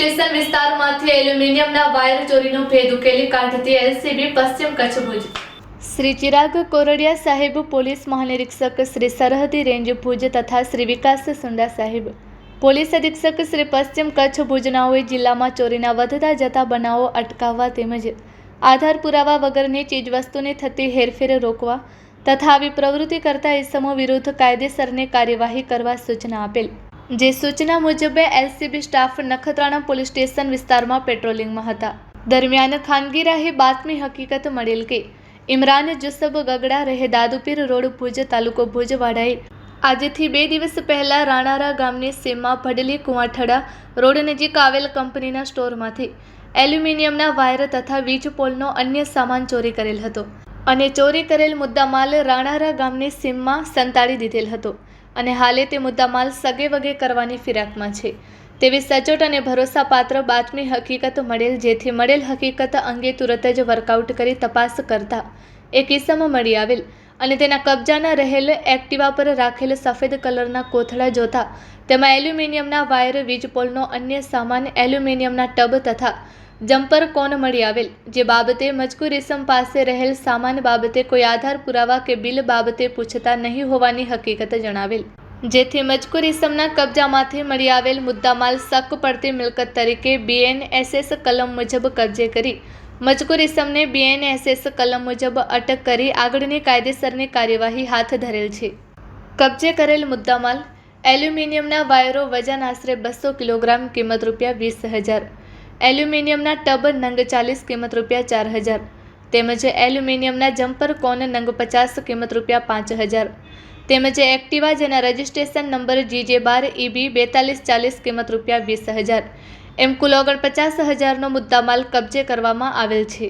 Station વિસ્તારમાંથી એલ્યુમિનિયમના wire ચોરીનો ભેદ ઉકેલી કાઢતી એલસીબી પશ્ચિમ કચ્છ ભુજ। શ્રી ચિરાગ કોરડિયા સાહેબ, પોલીસ મહાનિરીક્ષક શ્રી સરહદી રેન્જ ભુજ તથા શ્રી વિકાસ સુંડા સાહેબ, પોલીસ અધિક્ષક શ્રી પશ્ચિમ કચ્છ ભુજનાઓએ જિલ્લામાં ચોરીના વધતા જતા બનાવો અટકાવવા તેમજ આધાર પુરાવા વગરની ચીજવસ્તુની થતી હેરફેર રોકવા તથા આવી પ્રવૃત્તિ કરતા ઇસમો વિરુદ્ધ કાયદેસરની કાર્યવાહી કરવા સૂચના આપેલ। જે સૂચના મુજબ LCB staff Nakhatrana police station વિસ્તારમાં પેટ્રોલિંગમાં હતા। દરમિયાન ખાનગી રાહે બાતમી હકીકત મળેલ કે ઇમરાન જુસબ ગગડા રહે દાદુપીર રોડ ભુજ તાલુકો ભુજવાડાએ આજથી 2 દિવસ પહેલા રાણારા ગામની સીમમાં ભડલી કુવાઠડા રોડ નજીક આવેલ કંપનીના સ્ટોરમાંથી એલ્યુમિનિયમના વાયર તથા વીજ પોલનો અન્ય સામાન ચોરી કરેલ હતો અને ચોરી કરેલ મુદ્દામાલ રાણારા ગામની સીમમાં સંતાડી દીધેલ હતો અને હાલે તે મુદ્દામાલ સગે વગે કરવાની ફિરાકમાં છે તેવી સચોટ અને ભરોસાપાત્ર બાતમી હકીકત મળેલ। જેથી મળેલ હકીકત અંગે તુરત જ વર્કઆઉટ કરી તપાસ કરતા એક ઇસમ મળી આવેલ અને તેના કબજાના રહેલ એક્ટિવા પર રાખેલ સફેદ કલરના કોથળા જોતા તેમાં એલ્યુમિનિયમના વાયર, વીજ પોલનો અન્ય સામાન, એલ્યુમિનિયમના ટબ તથા જમ્પર કોન મળી આવેલ। જે બાબતે મજકૂર ઇસમ પાસે રહેલ સામાન બાબતે કોઈ આધાર પુરાવા કે બિલ બાબતે પૂછતા નહીં હોવાની હકીકત જણાવેલ। જેથી મજકૂર ઇસમના કબજામાંથી મળી આવેલ મુદ્દામાલ શક પડતી મિલકત તરીકે BNSS કલમ મુજબ કબજે કરી મજકૂર ઇસમને BNSS કલમ મુજબ અટક કરી આગળની કાયદેસરની કાર્યવાહી હાથ ધરેલ છે। કબજે કરેલ મુદ્દામાલ એલ્યુમિનિયમના વાયરો વજન આશરે 200 કિલોગ્રામ, કિંમત ₹20,000, એલ્યુમિનિયમના ટબ નંગ 40, કિંમત ₹4,000 તેમજ એલ્યુમિનિયમના જમ્પર કોન નંગ 50, કિંમત ₹5,000 તેમજ એક્ટિવા જેના રજિસ્ટ્રેશન નંબર GJ12EB4240, કિંમત ₹20,000 એમ કુલ 49,000નો મુદ્દામાલ કબજે કરવામાં આવેલ છે।